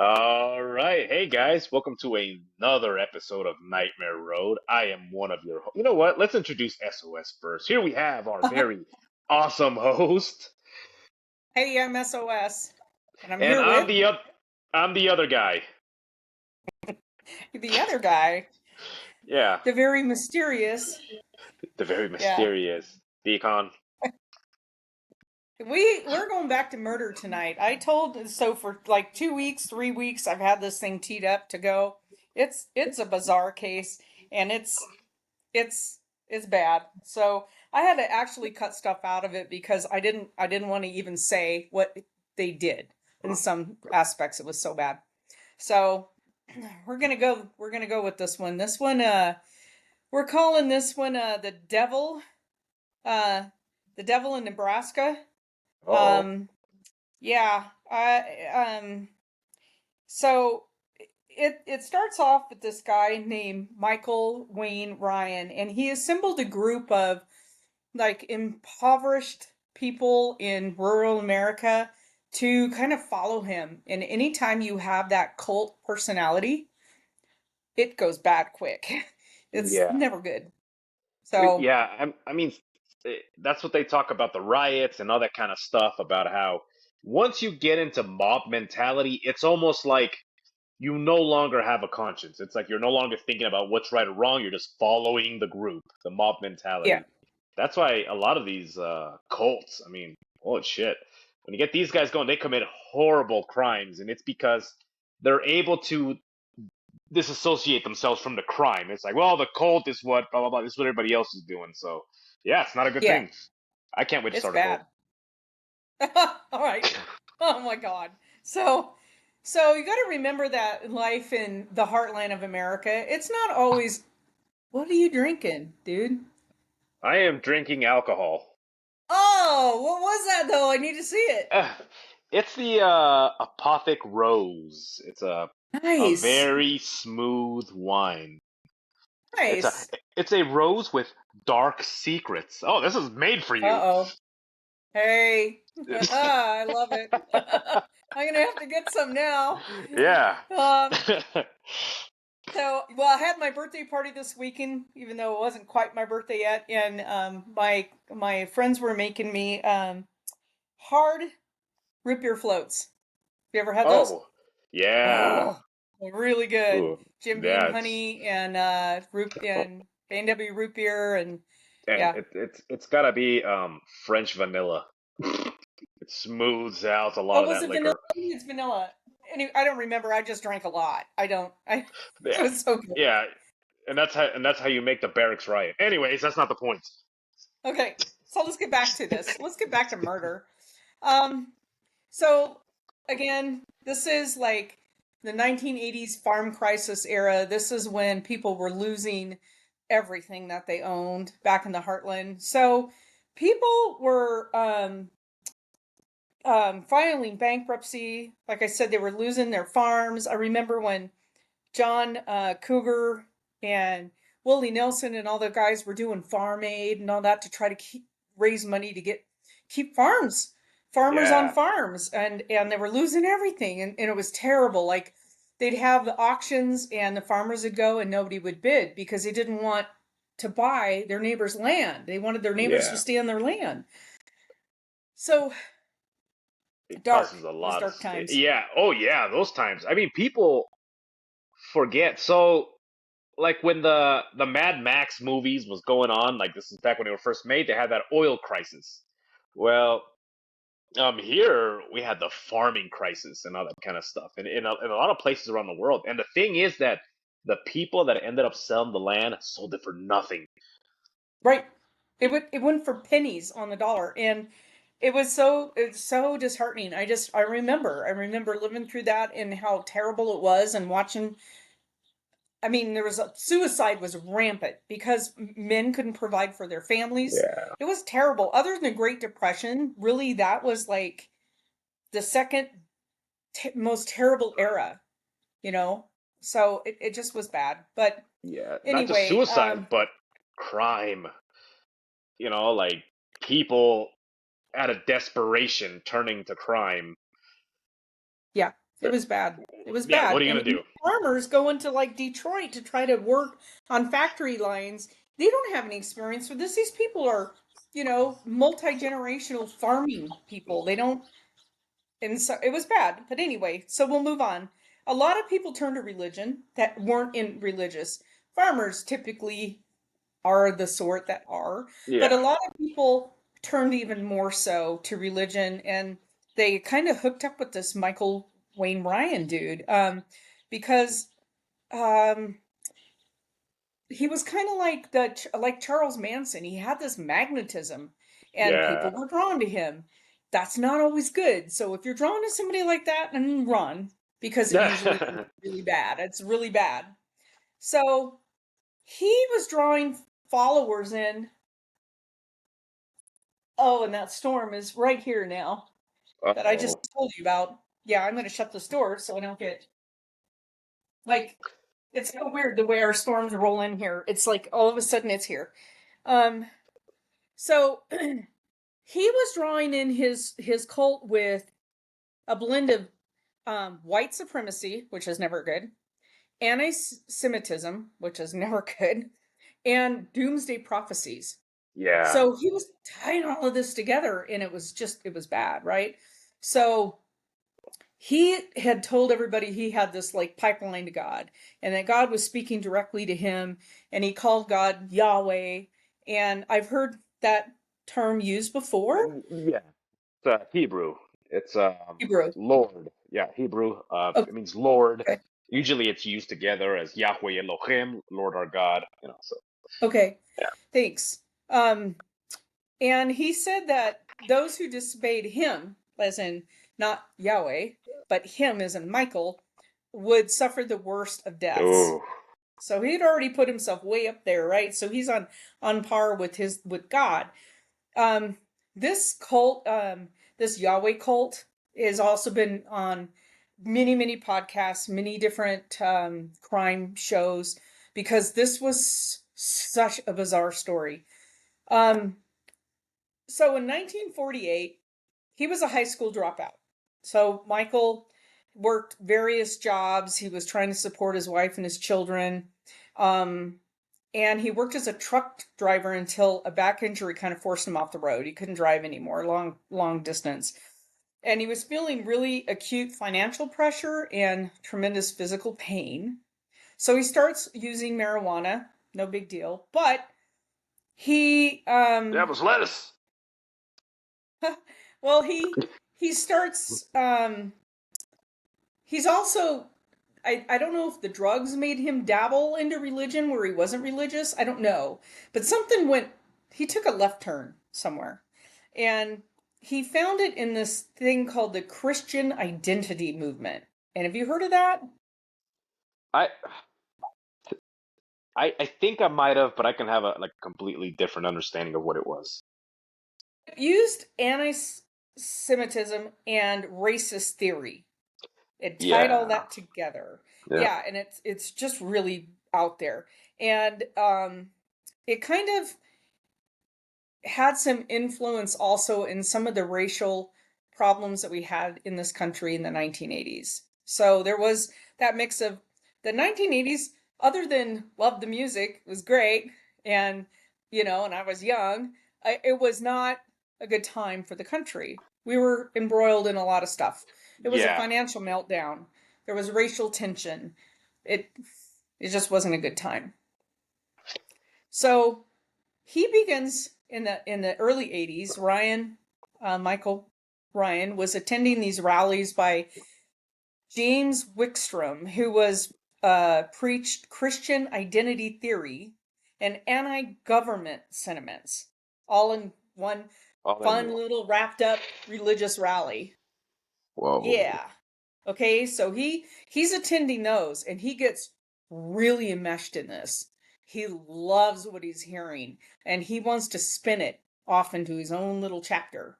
All right. Hey guys, welcome to another episode of Nightmare Road. I am one of your You know what? Let's introduce SOS first. Here we have our very awesome host, Hey, I'm SOS, and I'm and here with I'm the other guy. the other guy, Yeah, the very mysterious. the very Yeah, mysterious Decon. we're going back to murder tonight. So for like 2 weeks, 3 weeks, I've had this thing teed up to go. It's a bizarre case, and it's it's bad. So I had to actually cut stuff out of it because I didn't want to even say what they did. In some aspects, it was so bad. So we're gonna go with this one. This one, we're calling this one uh the devil in Nebraska. Uh-oh. Um yeah, I so it starts off with this guy named Michael Wayne Ryan, and he assembled a group of like impoverished people in rural America to kind of follow him. And anytime you have that cult personality, it goes bad quick. It's Yeah. never good. So, Yeah, that's what they talk about the riots and all that kind of stuff about how once you get into mob mentality, it's almost like you no longer have a conscience. It's like you're no longer thinking about what's right or wrong. You're just following the group, the mob yeah. mentality. That's why a lot of these cults, holy shit. When you get these guys going, they commit horrible crimes, and it's because they're able to disassociate themselves from the crime. It's like, well, the cult is what, blah, blah, blah. This is what everybody else is doing. So, yeah, it's not a good Yeah, thing. I can't wait to it's start a cult. bad. All right. Oh my God. So, so you got to remember that life in the heartland of America, it's not always, what are you drinking, dude? I am drinking alcohol. Oh, what was that though? I need to see it. Uh, it's the Apothic Rose. It's a Nice. very smooth wine. It's a Nice. it's a rose with dark secrets. Oh, this is made for you. Uh-oh. Hey. I love it. I'm gonna have to get some now. Yeah. Um, well, I had my birthday party this weekend, even though it wasn't quite my birthday yet, and my friends were making me hard root beer floats. Have you ever had those? Oh, yeah. Oh, really good. Ooh, Jim Beam yeah. It's honey and root and A&W root beer and and yeah. it's gotta be French vanilla. It smooths out a lot Oh, of was that it vanilla? liquor. Maybe it's vanilla. I don't remember. I just drank a lot. I don't. I. It Yeah, was so good. yeah, and that's how you make the barracks riot. Anyways, that's not the point. Okay, so let's get back to this. Let's get back to murder. Um, so again, this is like the 1980s farm crisis era. This is when people were losing everything that they owned back in the heartland. So people were filing bankruptcy. Like I said, they were losing their farms. I remember when John Cougar and Willie Nelson and all the guys were doing Farm Aid and all that to try to raise money to keep farmers on Yeah, farms, and they were losing everything, and it was terrible. Like they'd have the auctions and the farmers would go and nobody would bid because they didn't want to buy their neighbor's land. They wanted their neighbors to yeah. stay on their land. So It dark. causes a It was lot of dark times. yeah. Oh yeah, those times. People forget. So like when the Mad Max movies was going on, like this is back when they were first made, they had that oil crisis. Well, here we had the farming crisis and all that kind of stuff, and in a lot of places around the world. And the thing is that the people that ended up selling the land sold it for nothing. Right. It went for pennies on the dollar, and it's so disheartening. I remember living through that and how terrible it was, and watching. I mean, suicide was rampant because men couldn't provide for their families. Yeah, It was terrible. Other than the Great Depression, really, that was like the second most terrible era. You know, so it just was bad. But yeah. Not just anyway, suicide, but crime. Like people out of desperation turning to crime. yeah. It was bad. It was Yeah, what bad. are you And gonna do? farmers going to like Detroit to try to work on factory lines, they don't have any experience with this. These people are, multi-generational farming people. They don't, and so it was bad. But anyway, so we'll move on. A lot of people turned to religion that weren't in religious. Farmers typically are the sort that are, but a Yeah, lot of people turned even more so to religion, and they kind of hooked up with this Michael Wayne Ryan dude, because um, he was kind of like like Charles Manson. He had this magnetism, and yeah. people were drawn to him. That's not always good. So if you're drawn to somebody like that, then run, because it usually can be really bad. It's really bad. So he was drawing followers in. Oh, and that storm is right here now that I just Uh-oh. told you about. Yeah, I'm going to shut this door so I don't get, like, it's so weird the way our storms roll in here. It's like all of a sudden it's here. Um, so he was drawing in his cult with a blend of white supremacy, which is never good, anti-Semitism, which is never good, and doomsday prophecies. Yeah. So he was tying all of this together, and it was bad, right? So he had told everybody he had this like pipeline to God, and that God was speaking directly to him, and he called God Yahweh. And I've heard that term used before. Yeah. It's Hebrew. It's Hebrew. Lord. Yeah, Hebrew. Okay. It means Lord. Usually it's used together as Yahweh Elohim, Lord our God. So Okay. yeah. Thanks. Um, and he said that those who disobeyed him, as in not Yahweh, but him as in Michael, would suffer the worst of deaths. Oh, So he'd already put himself way up there, right? So he's on par with God. Um, this cult, this Yahweh cult, has also been on many podcasts, many different crime shows, because this was such a bizarre story. Um, so in 1948, he was a high school dropout. So Michael worked various jobs. He was trying to support his wife and his children. Um, and he worked as a truck driver until a back injury kind of forced him off the road. He couldn't drive anymore, long distance. And he was feeling really acute financial pressure and tremendous physical pain. So he starts using marijuana, no big deal. But he devil's lettuce. well, he starts he's also, I don't know if the drugs made him dabble into religion where he wasn't religious. I don't know. But something went, he took a left turn somewhere. And he found it in this thing called the Christian identity movement. And have you heard of that? I I think I might have, but I can have a like completely different understanding of what it was. It used anti Semitism and racist theory. It tied all Yeah. that together. Yeah. Yeah, and it's just really out there. And it kind of had some influence also in some of the racial problems that we had in this country in the 1980s. So there was that mix of the 1980s, other than love the music, was great. And, and I was young, it was not a good time for the country. We were embroiled in a lot of stuff. It was a Yeah. financial meltdown. There was racial tension. It, it just wasn't a good time. So he begins in the early 80s. Michael Ryan was attending these rallies by James Wickstrom, who was preached Christian identity theory and anti-government sentiments, all in one All in fun one. little wrapped up religious rally. Whoa. Yeah. Okay, so he's attending those, and he gets really enmeshed in this. He loves what he's hearing, and he wants to spin it off into his own little chapter.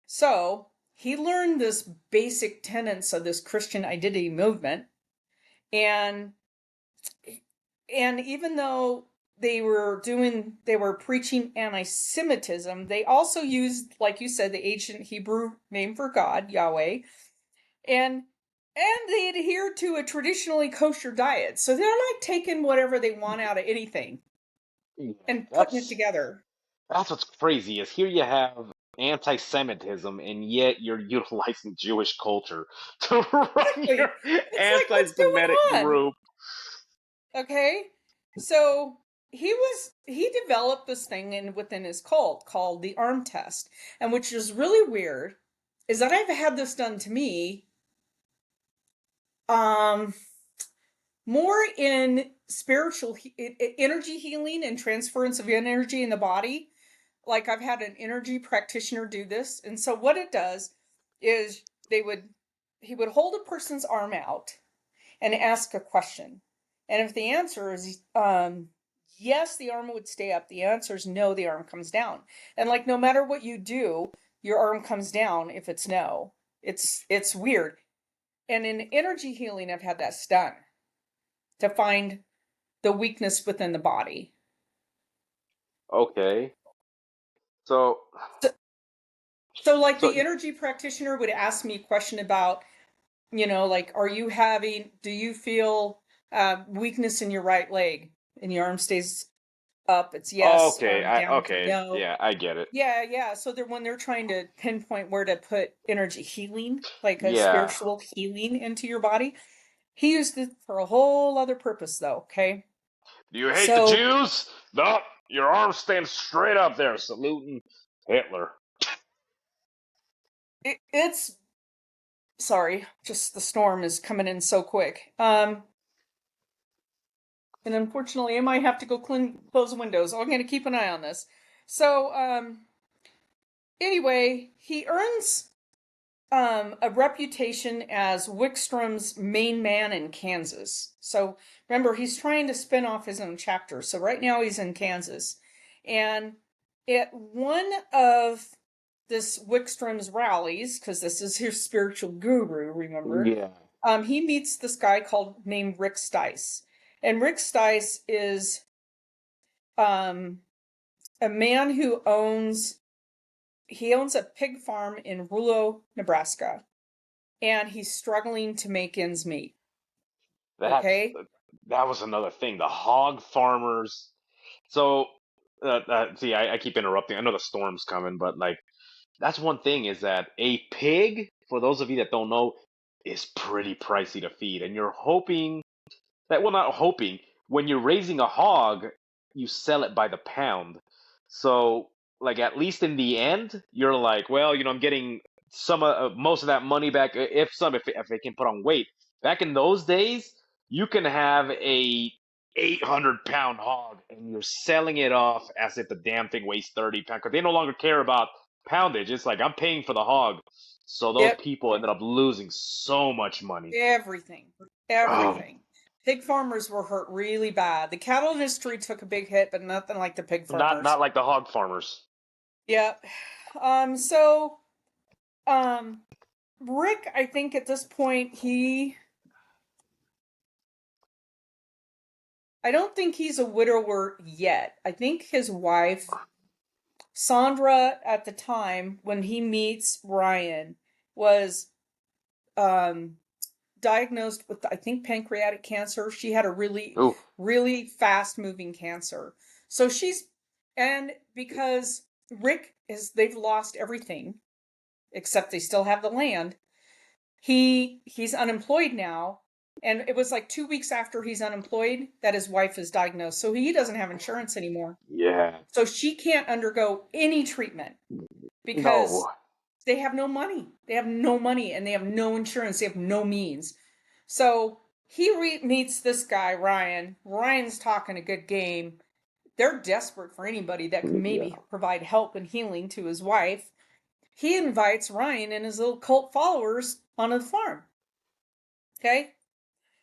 So he learned this basic tenets of this Christian identity movement, and and even though they were preaching anti-Semitism, they also used, like you said, the ancient Hebrew name for God, Yahweh, and And they adhere to a traditionally kosher diet. So they're like taking whatever they want out of anything Yeah, and putting it that's together. that's what's crazy is here you have anti-Semitism and yet you're utilizing Jewish culture to run your Exactly. It's like, what's anti-Semitic going on? group. Okay. So he developed this thing within his cult called the arm test. And which is really weird is that I've had this done to me um more in spiritual energy healing and transference of energy in the body. Like I've had an energy practitioner do this. And so what it does is they would he would hold a person's arm out and ask a question. And if the answer is yes, the arm would stay up. The answer is no, the arm comes down. And like no matter what you do, your arm comes down if it's no. It's weird. And in energy healing, I've had that done to find the weakness within the body. Okay. So So, so like so the energy practitioner would ask me a question about, like, do you feel weakness in your right leg? And your arm stays up, it's yes, okay, arm down, it's okay, no. yeah, I get it. Yeah, yeah. So when they're trying to pinpoint where to put energy healing, like a Yeah. spiritual healing into your body, he used it for a whole other purpose though, okay? Do you hate the So Jews? No, your arm stands straight up there, saluting Hitler. it's sorry, just the storm is coming in so quick. And unfortunately I might have to go close the windows. I'm gonna keep an eye on this. So anyway, he earns a reputation as Wickstrom's main man in Kansas. So remember, he's trying to spin off his own chapter. So right now he's in Kansas. And at one of this Wickstrom's rallies, because this is his spiritual guru, remember, Yeah. he meets this guy named Rick Stice. And Rick Stice is um, a man who owns a pig farm in Rulo, Nebraska, and he's struggling to make ends meet. That's Okay? that was another thing. The hog farmers. So, see, I keep interrupting. I know the storm's coming, but like that's one thing is that a pig, for those of you that don't know, is pretty pricey to feed, and you're hoping that well, not hoping. When you're raising a hog, you sell it by the pound. So, like at least in the end, you're like, well, I'm getting some most of that money back if they can put on weight. Back in those days, you can have a 800-pound hog and you're selling it off as if the damn thing weighs 30 pounds because they no longer care about poundage. It's like I'm paying for the hog. So those Yep, people ended up losing so much money. everything. Oh, Everything. Pig farmers were hurt really bad. The cattle industry took a big hit, but nothing like the pig not farmers. like the hog farmers. Yep. So um Rick, I think at this point I don't think he's a widower yet. I think his wife, Sandra, at the time when he meets Ryan, was um diagnosed with, I think, pancreatic cancer. She had a really, Oof. really fast moving cancer. So and because they've lost everything except they still have the land. He's unemployed now. And it was like 2 weeks after he's unemployed that his wife is diagnosed. So he doesn't have insurance anymore. Yeah. So she can't undergo any treatment because No. they have no money. They have no money and they have no insurance. They have no means. So he meets this guy, Ryan. Ryan's talking a good game. They're desperate for anybody that can Yeah. maybe provide help and healing to his wife. He invites Ryan and his little cult followers onto the farm. Okay?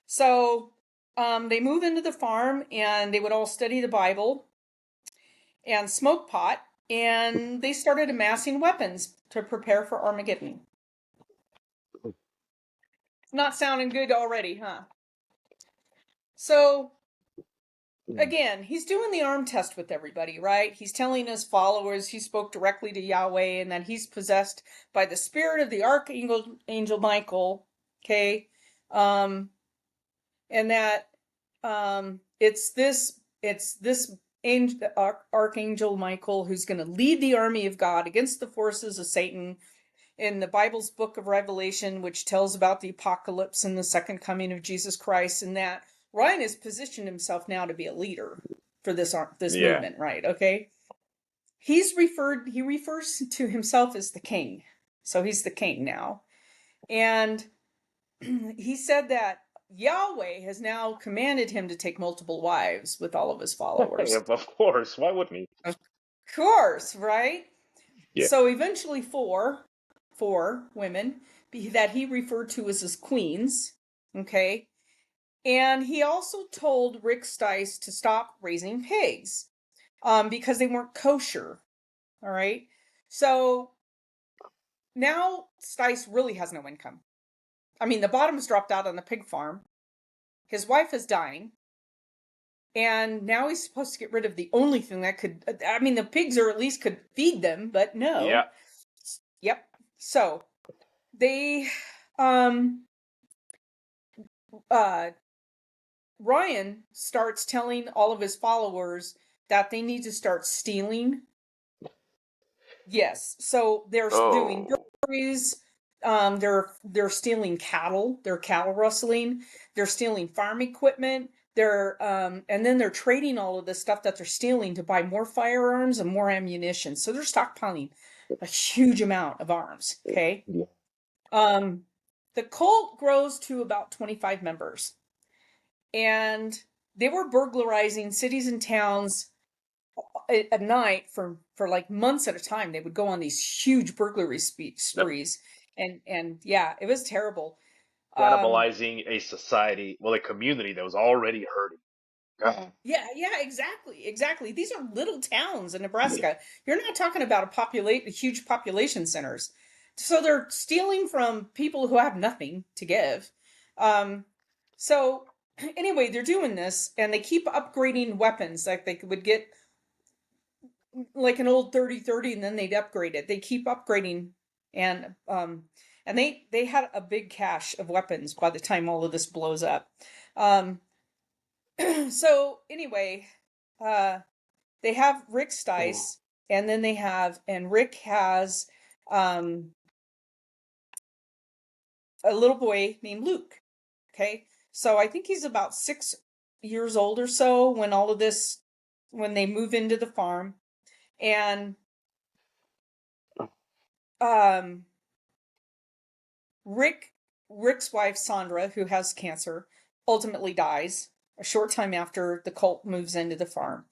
So they move into the farm and they would all study the Bible and smoke pot, and they started amassing weapons to prepare for Armageddon. Not sounding good already, huh? So again, he's doing the arm test with everybody, right? He's telling his followers he spoke directly to Yahweh and that he's possessed by the spirit of the archangel Michael. Okay. Um, and that it's this angel, archangel Michael, who's going to lead the army of God against the forces of Satan in the Bible's book of Revelation, which tells about the apocalypse and the second coming of Jesus Christ. And that Ryan has positioned himself now to be a leader for this Yeah. movement, right? Okay. He refers to himself as the king. So he's the king now. And he said that Yahweh has now commanded him to take multiple wives with all of his followers. Of course. Why wouldn't he? Of course, right? Yeah. So eventually four women that he referred to as his queens, okay? And he also told Rick Stice to stop raising pigs because they weren't kosher, all right? So now Stice really has no income. I mean, the bottom's dropped out on the pig farm. His wife is dying. And now he's supposed to get rid of the only thing that could, I mean, the pigs or at least could feed them, but Yeah. no. Yep. So they, um, uh, Ryan starts telling all of his followers that they need to start stealing. Yes. So they're doing Oh. burglaries. They're stealing cattle. They're cattle rustling. They're stealing farm equipment. And then they're trading all of the stuff that they're stealing to buy more firearms and more ammunition. So they're stockpiling a huge amount of arms. Okay. Yeah. Um, the cult grows to about 25 members, and they were burglarizing cities and towns at night for like months at a time. They would go on these huge burglary Yep. sprees, and yeah, it was terrible. Um, Cannibalizing a society, well, a community that was already hurting. God. yeah, exactly. These are little towns in Yeah. Nebraska. You're not talking about huge population centers. So they're stealing from people who have nothing to give. Um, so anyway, they're doing this, and they keep upgrading weapons. Like they would get like an old 3030 and then they'd upgrade it. They keep upgrading, and they had a big cache of weapons by the time all of this blows up. Um so anyway, uh they have Rick Oh. Stice, and then Rick has um a little boy named Luke. Okay. So I think he's about 6 years old or so when they move into the farm. And um Rick Rick's wife Sandra, who has cancer, ultimately dies a short time after the cult moves into the farm.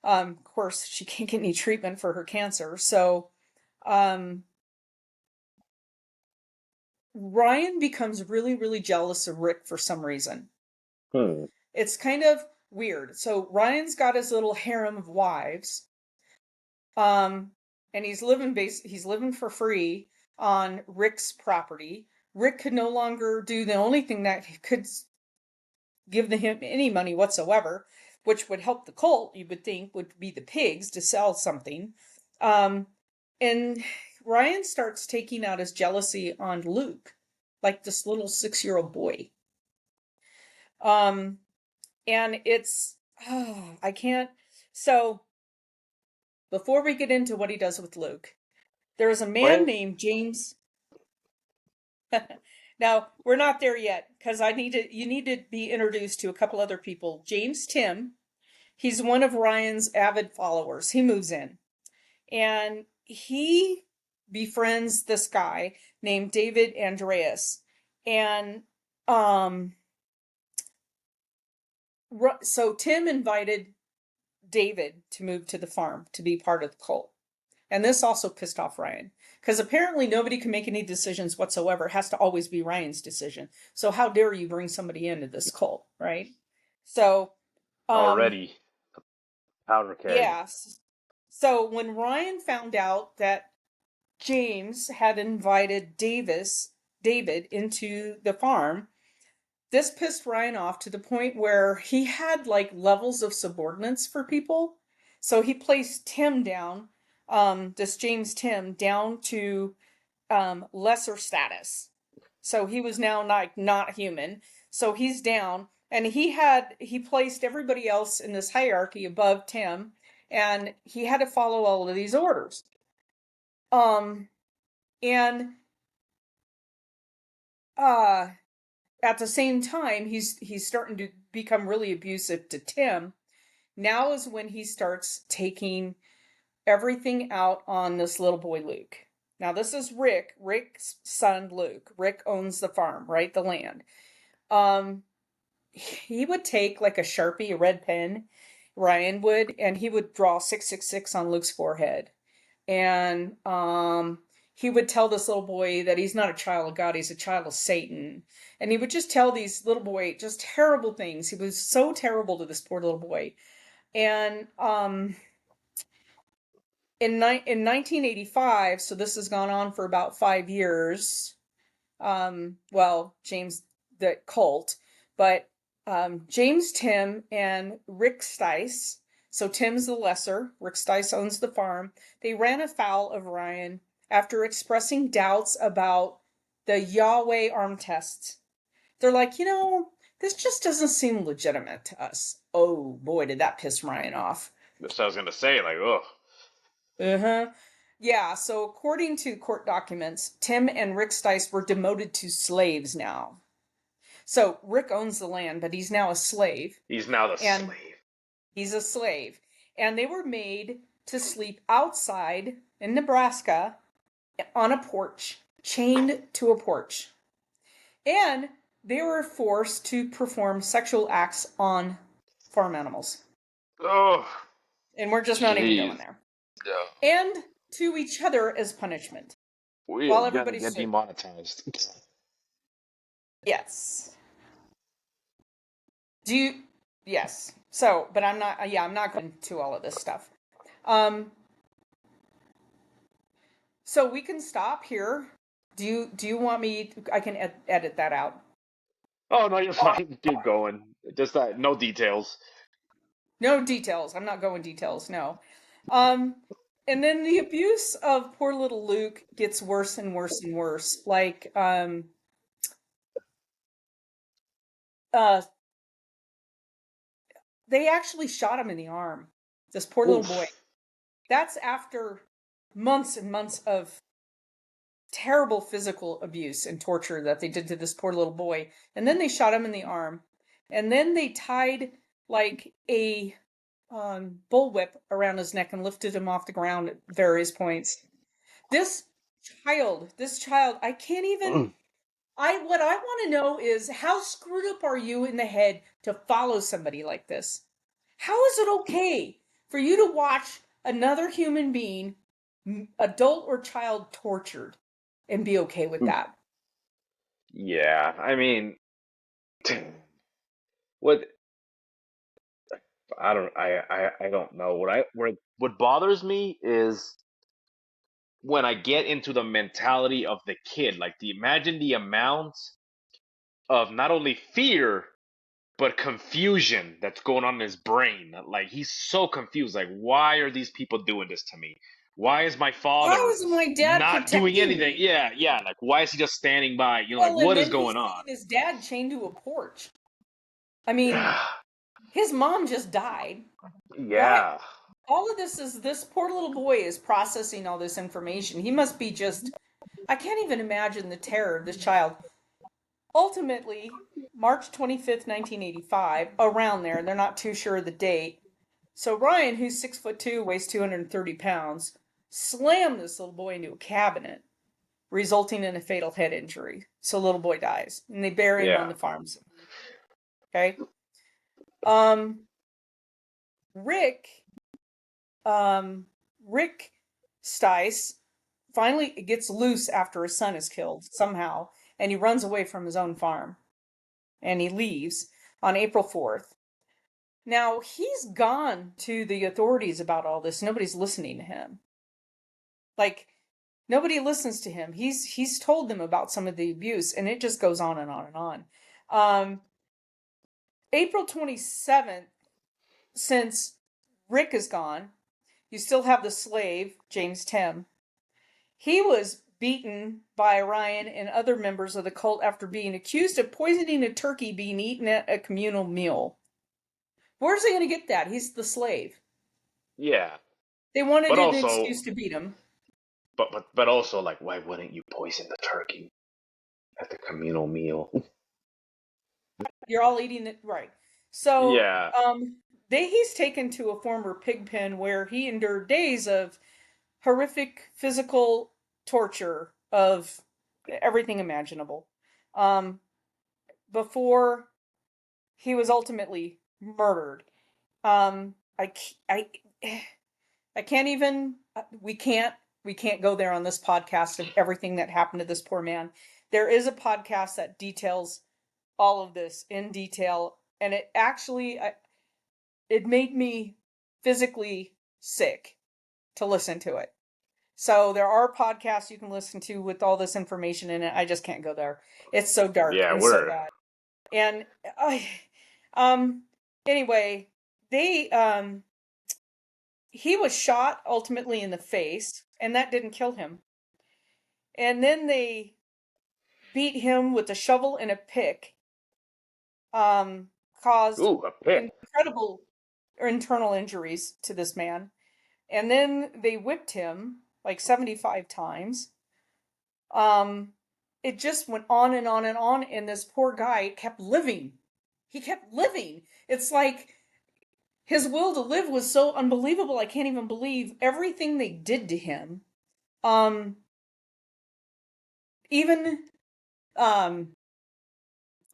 Of course, she can't get any treatment for her cancer, so um, Ryan becomes really, really jealous of Rick for some reason. Hmm. It's kind of weird. So Ryan's got his little harem of wives, um, and he's living for free on Rick's property. Rick could no longer do the only thing that he could give him any money whatsoever, which would help the cult, you would think, would be the pigs to sell something. Um, and Ryan starts taking out his jealousy on Luke, like this little 6-year-old boy. Um, and I can't. So before we get into what he does with Luke, there is a man When? named James. Now, we're not there yet because you need to be introduced to a couple other people. James Tim. He's one of Ryan's avid followers. He moves in, and he befriends this guy named David Andreas. And um so Tim invited David to move to the farm to be part of the cult. And this also pissed off Ryan because apparently nobody can make any decisions whatsoever. It has to always be Ryan's decision. So how dare you bring somebody into this cult, right? So um Already powder keg. yeah. So when Ryan found out that James had invited David into the farm, this pissed Ryan off to the point where he had like levels of subordinates for people. So he placed Tim down, this James Tim down to lesser status. So he was now not human. So he's down, and he placed everybody else in this hierarchy above Tim, and he had to follow all of these orders. And uh at the same time, he's starting to become really abusive to Tim. Now is when he starts taking everything out on this little boy Luke. Now this is Rick's son Luke. Rick owns the farm, right? The land. Um he would take like a Sharpie, a red pen, Ryan would, and he would draw 666 on Luke's forehead. And he would tell this little boy that he's not a child of God, he's a child of Satan. And he would just tell these little boy just terrible things. He was so terrible to this poor little boy. And in 1985, so this has gone on for about 5 years. Well, James the cult, but James, Tim, and Rick Stice. So Tim's the lesser. Rick Stice owns the farm. They ran afoul of Ryan after expressing doubts about the Yahweh arm tests. They're like, this just doesn't seem legitimate to us. Oh boy, did that piss Ryan off. That's what I was gonna say. Like, oh, Uh-huh. Yeah, so according to court documents, Tim and Rick Stice were demoted to slaves now. So Rick owns the land, but he's now a slave. he's now the And slave. he's a slave. And they were made to sleep outside in Nebraska on a porch, chained to a porch. And they were forced to perform sexual acts on farm animals. Oh, And we're just not even jeez. going there. Yeah. And to each other as punishment. We are While gonna everybody's get sleeping. demonetized. Yes. Do you? Yes. So, but I'm not. Yeah, I'm not going to all of this stuff. So we can stop here. Do you want me? I can edit that out. Oh no, you're fine. Keep going. Just that, no details. No details. I'm not going details. No. Um, and then the abuse of poor little Luke gets worse and worse and worse. Like, uh, they actually shot him in the arm. This poor little boy. Oof. That's after months and months of terrible physical abuse and torture that they did to this poor little boy. And then they shot him in the arm. And then they tied like a bullwhip around his neck and lifted him off the ground at various points. This child, I can't even. What I want to know is how screwed up are you in the head to follow somebody like this? How is it okay for you to watch another human being, adult or child, tortured and be okay with that? Yeah, I mean, what I don't I don't know. What bothers me is when I get into the mentality of the kid. Like, imagine the amount of not only fear but confusion that's going on in his brain. Like, he's so confused. Like, why are these people doing this to me? Why is my How father is my dad not doing protecting anything? me? Yeah, yeah. Like, why is he just standing by? Like, Well, and what is then going he's on? seeing his dad chained to a porch. I mean, his mom just died. Why? Yeah. All of this poor little boy is processing all this information. He must be just, I can't even imagine the terror of this child. Ultimately, March 25th, 1985, around there, they're not too sure of the date. So Ryan, who's 6'2", weighs 230 pounds, slammed this little boy into a cabinet, resulting in a fatal head injury. So little boy dies, and they bury him on Yeah. the farm. Okay. Um, Rick, um, Rick Stice finally gets loose after his son is killed somehow, and he runs away from his own farm, and he leaves on April 4th. Now he's gone to the authorities about all this. Nobody's listening to him. Like, nobody listens to him. He's told them about some of the abuse, and it just goes on and on and on. April 27th, since Rick is gone, you still have the slave, James Tim. He was beaten by Ryan and other members of the cult after being accused of poisoning a turkey being eaten at a communal meal. Where's he going to get that? He's the slave. Yeah. They wanted But an also, excuse to beat him. but also, like, why wouldn't you poison the turkey at the communal meal? You're all eating it right. So, Yeah. he's taken to a former pig pen where he endured days of horrific physical torture of everything imaginable. Um, before he was ultimately murdered. I, I, I can't even. We can't go there on this podcast of everything that happened to this poor man. There is a podcast that details all of this in detail, and it actually it made me physically sick to listen to it. So there are podcasts you can listen to with all this information in it. I just can't go there. It's so dark Yeah, and so we're bad. And I, um, anyway, they he was shot ultimately in the face, and that didn't kill him. And then they beat him with a shovel and a pick, um, caused ooh, a pit. incredible internal injuries to this man. And then they whipped him like 75 times. Um, it just went on and on and on, and this poor guy kept living. He kept living. It's like his will to live was so unbelievable. I can't even believe everything they did to him. Um, even um,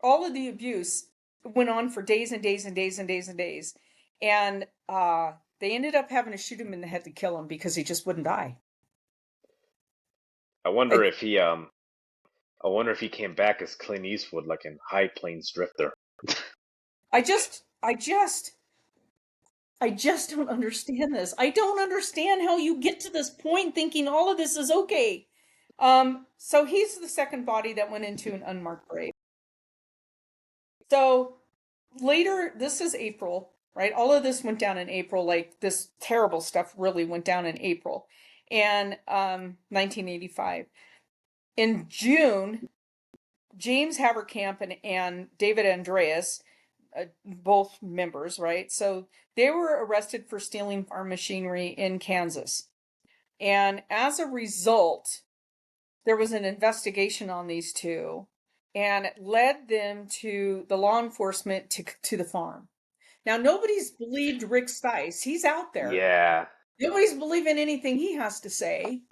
all of the abuse went on for days and days and days and days and days, and they ended up having to shoot him in the head to kill him because he just wouldn't die. I wonder I, if he I wonder if he came back as Clint Eastwood, like in High Plains Drifter. I just, I just, I just don't understand this. I don't understand how you get to this point thinking all of this is okay. So he's the second body that went into an unmarked grave. So later, this is April, right? All of this went down in April. Like this terrible stuff really went down in April, and 1985. In June, James Haverkamp and David Andreas, both members, right? So they were arrested for stealing farm machinery in Kansas. And as a result, there was an investigation on these two, and it led them to the law enforcement to the farm. Now, nobody's believed Rick Stice. He's out there. Yeah. Nobody's believing anything he has to say.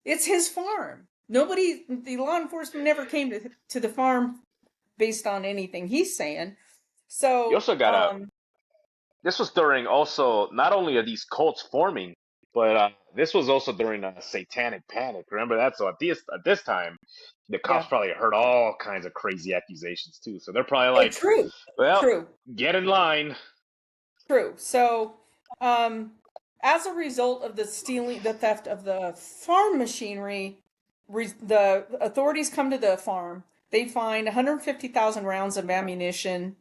It's his farm. Nobody, the law enforcement never came to the farm based on anything he's saying. You So, also gotta. This was during also not only are these cults forming, but this was also during a satanic panic. Remember that? So at this time, the cops yeah. probably heard all kinds of crazy accusations too. So they're probably Oh, like, true. "Well, True. get in line." True. So, um, as a result of the theft of the farm machinery, the authorities come to the farm. They find 150,000 rounds of ammunition,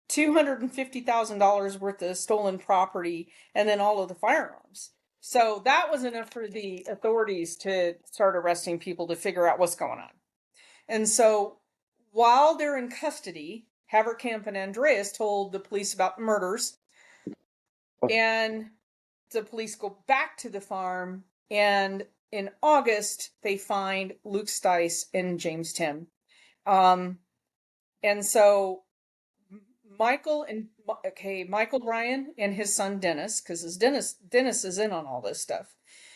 $250,000 worth of stolen property, and then all of the firearms. So that was enough for the authorities to start arresting people to figure out what's going on. And so while they're in custody, Haverkamp and Andreas told the police about murders, and the police go back to the farm, and in August they find Luke Stice and James Tim. And so Michael Ryan and his son Dennis, because his Dennis is in on all this stuff.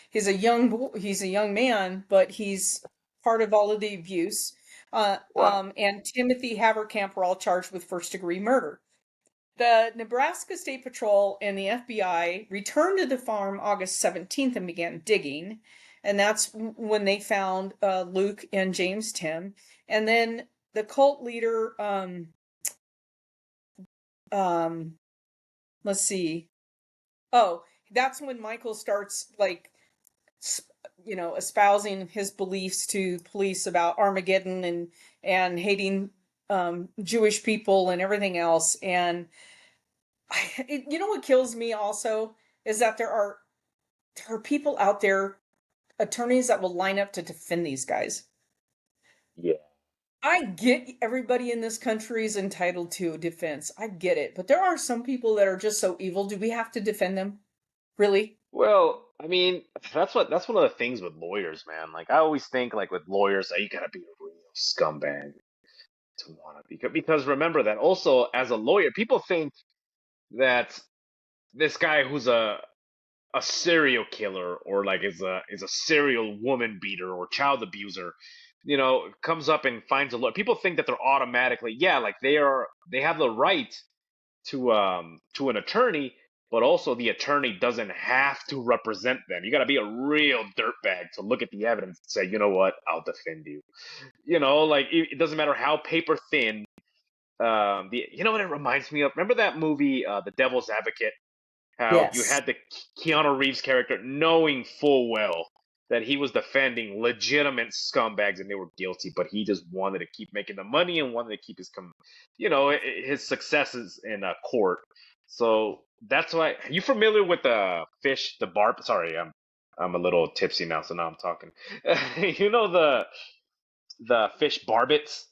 He's a young man, but he's part of all of the abuse. Wow. And Timothy Haverkamp were all charged with first-degree murder. The Nebraska State Patrol and the FBI returned to the farm August 17th and began digging. And that's when they found Luke and James Tim. And then the cult leader, um, let's see. Oh, that's when Michael starts like, espousing his beliefs to police about Armageddon and hating Jewish people and everything else. And you know what kills me also is that there are people out there attorneys that will line up to defend these guys. Yeah. I get everybody in this country is entitled to defense. I get it. But there are some people that are just so evil. Do we have to defend them? Really? Well, I mean, that's one of the things with lawyers, man. Like I always think like with lawyers, you gotta be a real scumbag to want to be because remember that also as a lawyer, people think that this guy who's a serial killer or like is a serial woman beater or child abuser, comes up and finds a lawyer. People think that they're automatically, yeah, like they have the right to an attorney, but also the attorney doesn't have to represent them. You got to be a real dirtbag to look at the evidence and say, you know what, I'll defend you. Like it doesn't matter how paper thin. You know what it reminds me of? Remember that movie, The Devil's Advocate? How you Yes. had the Keanu Reeves character knowing full well that he was defending legitimate scumbags and they were guilty, but he just wanted to keep making the money and wanted to keep his successes in court. So that's why. Are you familiar with the fish, the barb? Sorry, I'm a little tipsy now, so now I'm talking. You know the fish barbets?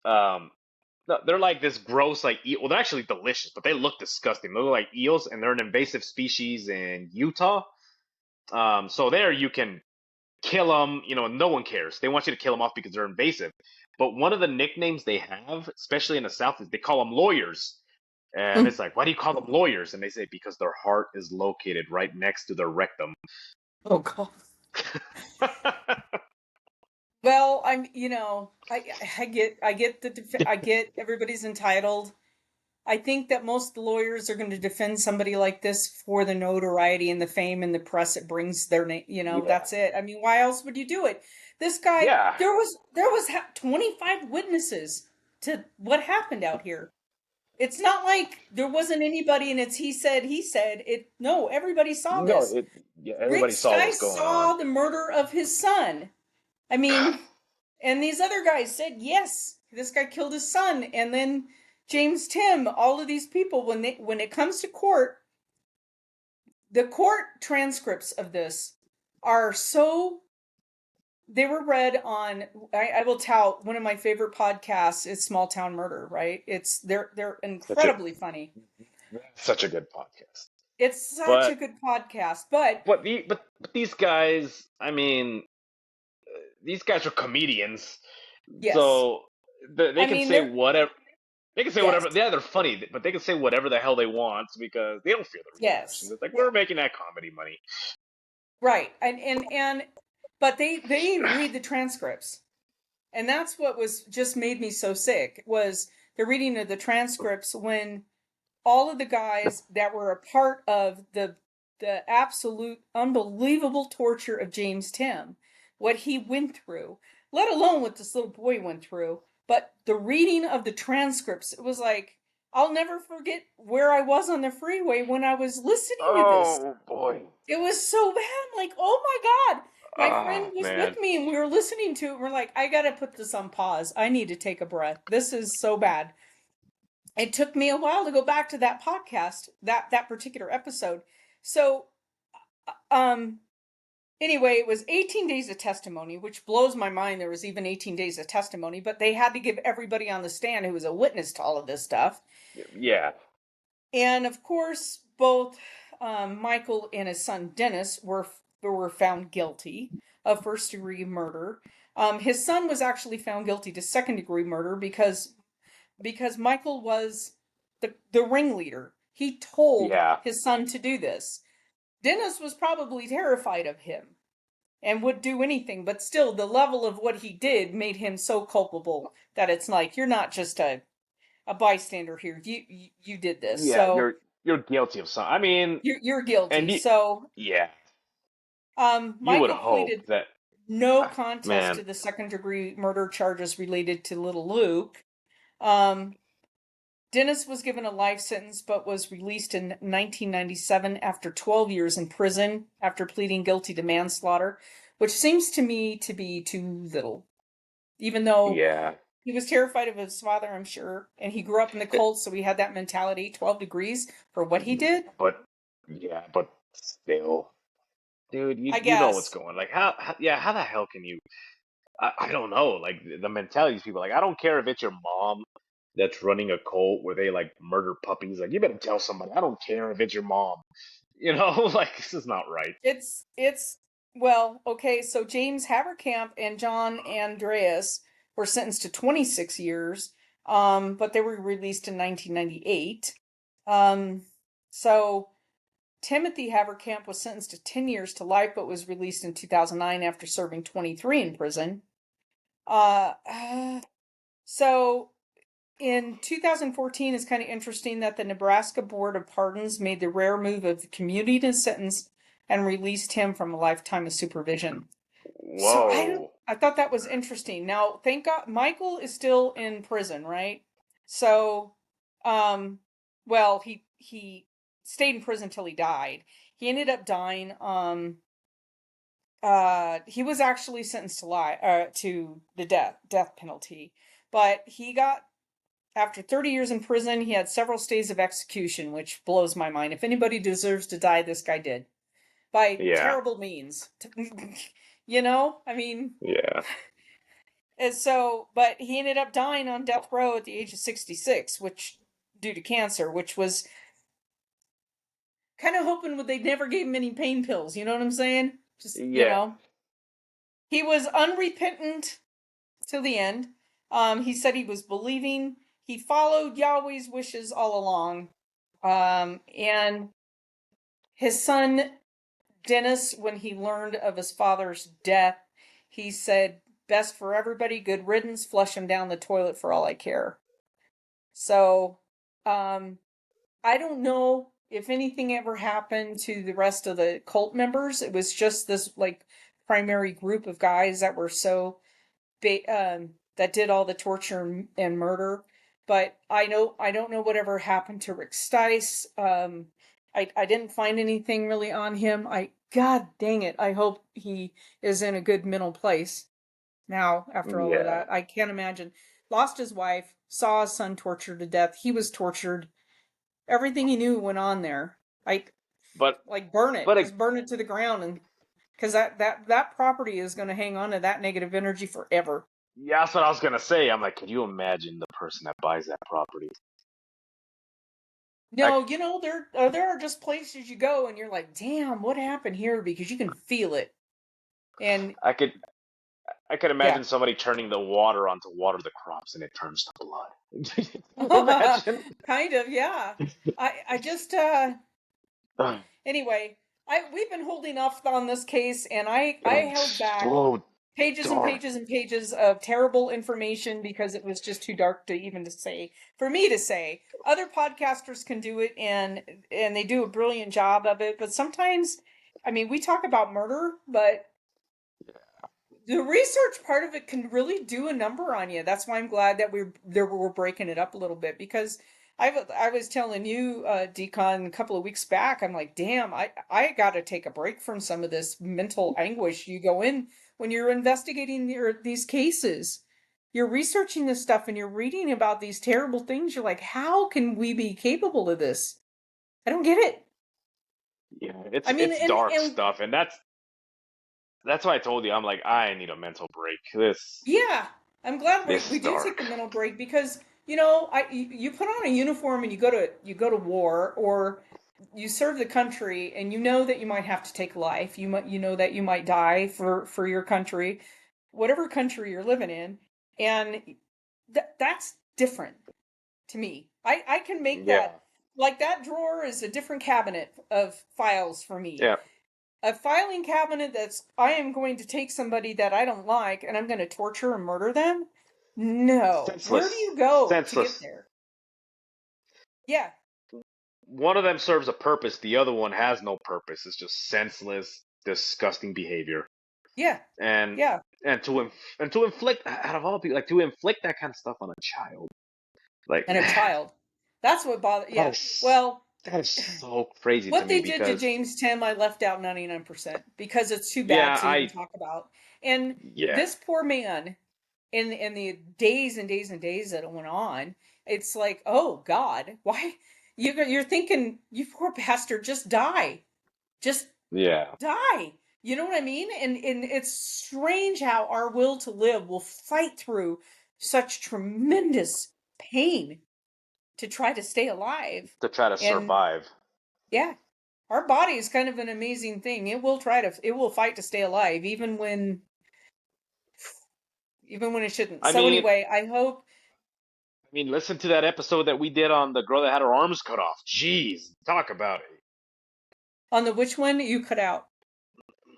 Um, no, they're like this gross, like eel. Well, they're actually delicious, but they look disgusting. They look like eels, and they're an invasive species in Utah. So there you can kill them. No one cares. They want you to kill them off because they're invasive. But one of the nicknames they have, especially in the South, is they call them lawyers. And Mm. it's like, why do you call them lawyers? And they say because their heart is located right next to their rectum. Oh God. Well, I get everybody's entitled. I think that most lawyers are going to defend somebody like this for the notoriety and the fame and the press it brings their name. Yeah. That's it. I mean, why else would you do it? This guy, Yeah. there was 25 witnesses to what happened out here. It's not like there wasn't anybody and it's he said. It no, everybody saw No, this. yeah, Rick everybody saw what Sky was going on. saw the murder of his son. I mean, and these other guys said, yes, this guy killed his son. And then James Tim, all of these people, when it comes to court, the court transcripts of this are so they were read on I will tout one of my favorite podcasts is Small Town Murder, right? They're Such a incredibly funny. such a good podcast. It's such a But good podcast, but but these guys, I mean, these guys are comedians, yes. so they I can mean say they're whatever. They can say yes. whatever. Yeah, they're funny, but they can say whatever the hell they want because they don't fear the repercussions. Yes. It's like we're making that comedy money. Right. And but they read the transcripts. And that's what was just made me so sick was the reading of the transcripts when all of the guys that were a part of the absolute unbelievable torture of James Tim, what he went through, let alone what this little boy went through, but the reading of the transcripts, it was like I'll never forget where I was on the freeway when I was listening to this. Oh boy. It was so bad. I'm like, oh my God. My friend Oh was with man. me and we were listening to it. We're like, I gotta put this on pause. I need to take a breath. This is so bad. It took me a while to go back to that podcast, that particular episode. So, um, anyway, it was 18 days of testimony, which blows my mind. There was even 18 days of testimony, but they had to give everybody on the stand who was a witness to all of this stuff. Yeah. And of course, both Michael and his son Dennis were found guilty of first degree murder. His son was actually found guilty to second degree murder because Michael was the ringleader. He told Yeah. his son to do this. Dennis was probably terrified of him and would do anything, but still, the level of what he did made him so culpable that it's like you're not just a bystander here. You did this, Yeah. so You're guilty of something. I mean, you're guilty. and So, yeah, you would Michael hope pleaded that no contest man. to the second degree murder charges related to little Luke. Um, Dennis was given a life sentence but was released in 1997 after 12 years in prison after pleading guilty to manslaughter, which seems to me to be too little. Even though Yeah. he was terrified of his father, I'm sure, and he grew up in the It- cult, so he had that mentality, 12 degrees for what he did. but yeah, but still. dude, I you know what's guess. going. Like yeah, how the hell can you? I don't know. Like the mentality of these people. Like I don't care if it's your mom that's running a cult where they like murder puppies. Like you better tell somebody. I don't care if it's your mom. You know, like this is not right. It's well, okay, so James Haverkamp and John Andreas were sentenced to 26 years, but they were released in 1998. Um, so Timothy Haverkamp was sentenced to 10 years to life, but was released in 2009 after serving 23 in prison. Uh, so in 2014, it's kind of interesting that the Nebraska Board of Pardons made the rare move of commuting his sentence and released him from a lifetime of supervision. So Whoa. I thought that was interesting. Now, thank God Micheal is still in prison, right? So, um, well, he stayed in prison till he died. He ended up dying. He was actually sentenced to the death penalty, but he got after 30 years in prison, he had several stays of execution, which blows my mind. If anybody deserves to die, this guy did by Yeah. terrible means. You know, I mean, Yeah. and so, but he ended up dying on death row at the age of 66, which due to cancer, which was kind of hoping they never gave him any pain pills. You know what I'm saying? Just, Yeah. he was unrepentant till the end. He said he was believing. He followed Yahweh's wishes all along. And his son, Dennis, when he learned of his father's death, he said, best for everybody, good riddance, flush him down the toilet for all I care. So, I don't know if anything ever happened to the rest of the cult members. It was just this like primary group of guys that were that did all the torture and murder. But I don't know whatever happened to Rick Stice. I didn't find anything really on him. God dang it, I hope he is in a good mental place now after all of Yeah. that. I can't imagine. Lost his wife, saw his son tortured to death. He was tortured. Everything he knew went on there. But Like burn it, but just burn it to the ground, and because that property is going to hang on to that negative energy forever. yeah, that's what I was gonna say. I'm like, can you imagine the person that buys that property? I No, there are just places you go and you're like, damn, what happened here? Because you can feel it. And I could I could yeah. imagine somebody turning the water on to water the crops and it turns to blood. Can you imagine? Kind of, yeah. I just anyway, I we've been holding off on this case, and I held It's back so pages and dark. pages and pages of terrible information because it was just too dark to even to say for me to say. Other podcasters can do it, and they do a brilliant job of it, but sometimes I mean, we talk about murder, but the research part of it can really do a number on you. That's why I'm glad that we're breaking it up a little bit because I was telling you, Decon, a couple of weeks back. I'm like, damn, I got to take a break from some of this mental anguish you go in when you're investigating these cases. You're researching this stuff and you're reading about these terrible things. You're like, how can we be capable of this? I don't get it. Yeah, I mean, it's dark and stuff, and that's why I told you I'm like I need a mental break. yeah, I'm glad This we is do take the dark. mental break because you put on a uniform and you go to war or you serve the country and you know that you might have to take life. You know that you might die for your country, whatever country you're living in, and that's different to me. I can make that Yeah, like that drawer is a different cabinet of files for me, yeah. a filing cabinet that's I am going to take somebody that I don't like and I'm going to torture and murder them. No. Where do Senseless, you go to get senseless. there? Yeah. One of them serves a purpose. The other one has no purpose. It's just senseless, disgusting behavior. Yeah. And Yeah. and to inflict out of all people, like to inflict that kind of stuff on a child, like And a child. That's what bothers. that Yeah. is Well, that is so crazy to what me they did to because James Tim, I left out 99% because it's too bad yeah, to even talk about. And yeah, this poor man, in the days and days and days that it went on, it's like, oh God, why you're thinking, you poor bastard, just die. Just Yeah. die. You know what I mean? And it's strange how our will to live will fight through such tremendous pain to try to stay alive. To try to And survive. yeah, our body is kind of an amazing thing. It will fight to stay alive even when it shouldn't. I So mean, anyway, I hope listen to that episode that we did on the girl that had her arms cut off. Jeez, talk about it. on the which one you cut out.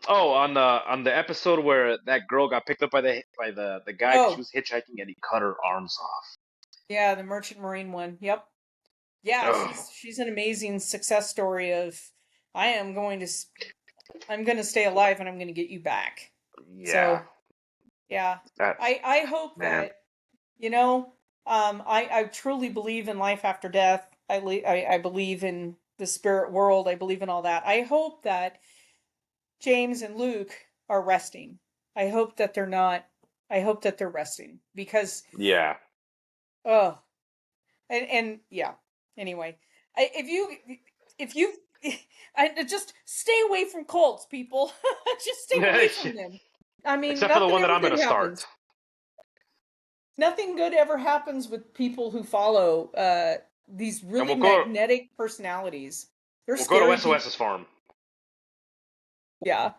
Oh, on the episode where that girl got picked up by the guy because she Oh, was hitchhiking and he cut her arms off. yeah, the Merchant Marine one. Yep. Yeah, Ugh. she's an amazing success story of I am I'm going to stay alive and I'm going to get you back. Yeah, So, yeah. that's I hope man. that you know, I truly believe in life after death. I believe in the spirit world. I believe in all that. I hope that James and Luke are resting. I hope that they're not. I hope that they're resting because Yeah. oh, and yeah. Anyway, if you I just stay away from cults, people. Just stay away from them. I mean, Except for the nothing one that ever I'm good gonna start. happens. Nothing good ever happens with people who follow these And really we'll go magnetic personalities. They're we'll go to scary people. SOS's farm. Yeah.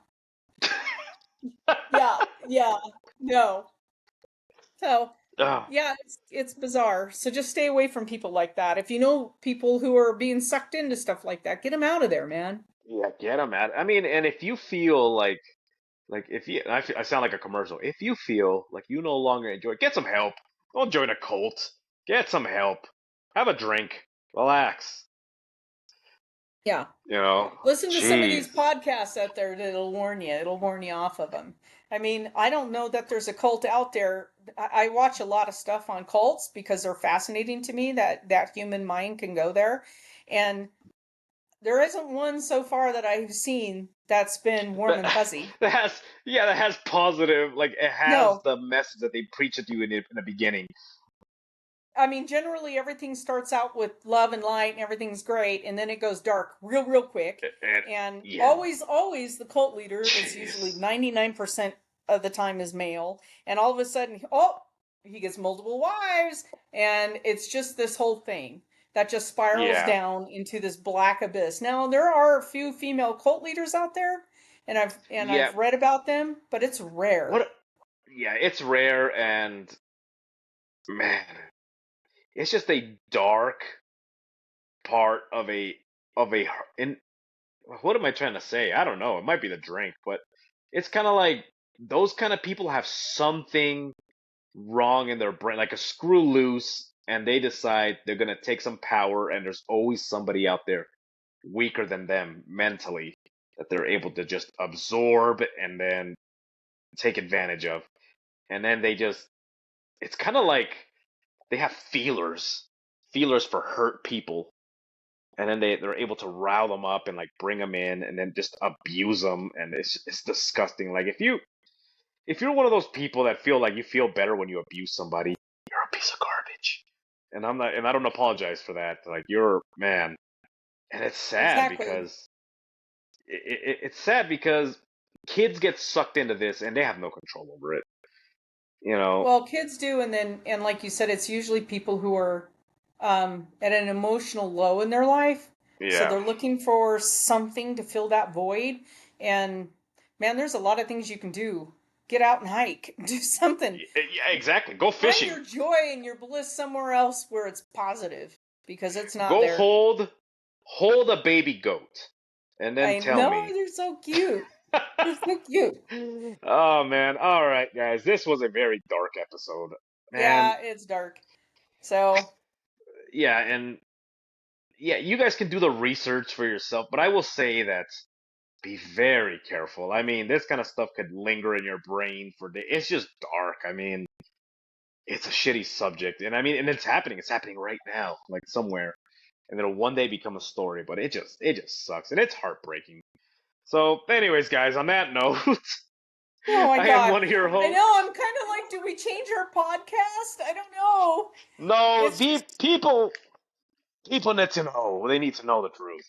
Yeah. Yeah. No. So, Ugh. yeah, it's bizarre. So just stay away from people like that. If you know people who are being sucked into stuff like that, get them out of there, man. Yeah, get them at. I mean, and if you feel like if you, I sound like a commercial. If you feel like you no longer enjoy, get some help. Don't join a cult. Get some help. Have a drink. Relax. Yeah. You know, Listen to some of jeez. these podcasts out there that'll warn you. It'll warn you off of them. I mean, I don't know that there's a cult out there. I watch a lot of stuff on cults because they're fascinating to me that human mind can go there. And there isn't one so far that I've seen that's been warm That and fuzzy. that has yeah, that has positive. Like it has No, the message that they preach at you in the beginning. I mean, generally everything starts out with love and light and everything's great, and then it goes dark real quick. And And yeah, always the cult leader is usually jeez. 99% of the time is male. And all of a sudden, oh, he gets multiple wives. And it's just this whole thing that just spirals Yeah, down into this black abyss. Now, there are a few female cult leaders out there, and yeah. I've read about them, but it's rare. What? Yeah, it's rare and man, it's just a dark part of a in what am I trying to say? I don't know. It might be the drink, but it's kind of like those kind of people have something wrong in their brain, like a screw loose, and they decide they're gonna take some power, and there's always somebody out there weaker than them mentally that they're able to just absorb and then take advantage of. And then they just, it's kind of like they have feelers for hurt people. And then they're able to rile them up and like bring them in and then just abuse them. And it's disgusting. Like if you're one of those people that feel like you feel better when you abuse somebody, you're a piece of garbage. And I'm not, and I don't apologize for that. Like you're, man, and it's sad Exactly. because it's sad because kids get sucked into this and they have no control over it. You know, Well, kids do, and like you said, it's usually people who are at an emotional low in their life, so yeah, they're looking for something to fill that void. And man, there's a lot of things you can do. Get out and hike, do something. yeah, exactly. Go Find fishing. your joy and your bliss somewhere else where it's positive, because it's not Go there. hold a baby goat, and then I tell know me. they're so cute. They're so cute. Oh man! All right, guys, this was a very dark episode, man. Yeah, it's dark. So, Yeah, and yeah, you guys can do the research for yourself, but I will say that be very careful. I mean, this kind of stuff could linger in your brain for days. It's just dark. I mean, it's a shitty subject, and I mean, and it's happening. It's happening right now, like somewhere, and it'll one day become a story. But it just sucks, and it's heartbreaking. So, anyways, guys, on that note, oh my I am God. one of your I hosts. know, I'm kind of like, do we change our podcast? I don't know. No, It's just, people need to know. They need to know the truth.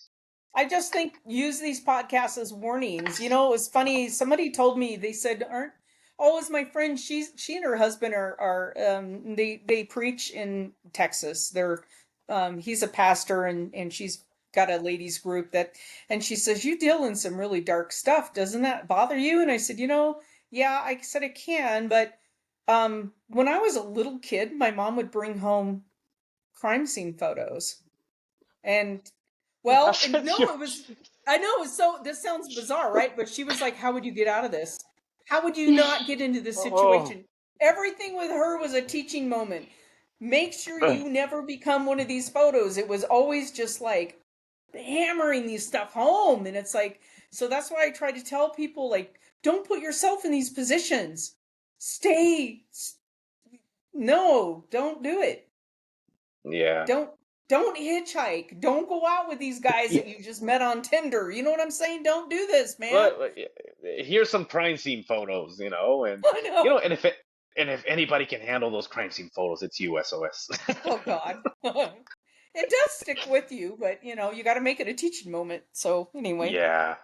I just think use these podcasts as warnings. You know, it was funny. Somebody told me, they said, "Aren't oh, is my friend? She and her husband are they preach in Texas. They're he's a pastor and she's got a ladies group that, and she says you deal in some really dark stuff. Doesn't that bother you?" And I said, you know, yeah, I said it can, but when I was a little kid, my mom would bring home crime scene photos. And well, That's and just no, your. it was, I know, it was so, this sounds bizarre, right? But she was like, how would you get out of this? How would you not get into this Oh. situation? Everything with her was a teaching moment. Make sure you never become one of these photos. It was always just like hammering these stuff home. And it's like, so that's why I try to tell people, like, don't put yourself in these positions. Stay. No, don't do it. Yeah. Don't don't hitchhike. Don't go out with these guys Yeah. that you just met on Tinder. You know what I'm saying? Don't do this, man. But here's some crime scene photos, and I know. and if anybody can handle those crime scene photos, it's you, SOS. Oh God. It does stick with you, but you know, you got to make it a teaching moment. So, anyway. Yeah.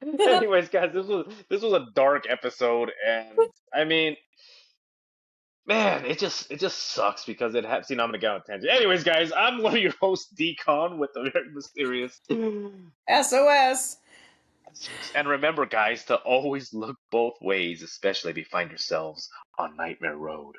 Anyways, guys, this was a dark episode, and I mean, man, it just sucks because it has. See, now I'm gonna get on a tangent. Anyways, guys, I'm one of your hosts, Decon, with the very mysterious. SOS. And remember, guys, to always look both ways, especially if you find yourselves on Nightmare Road.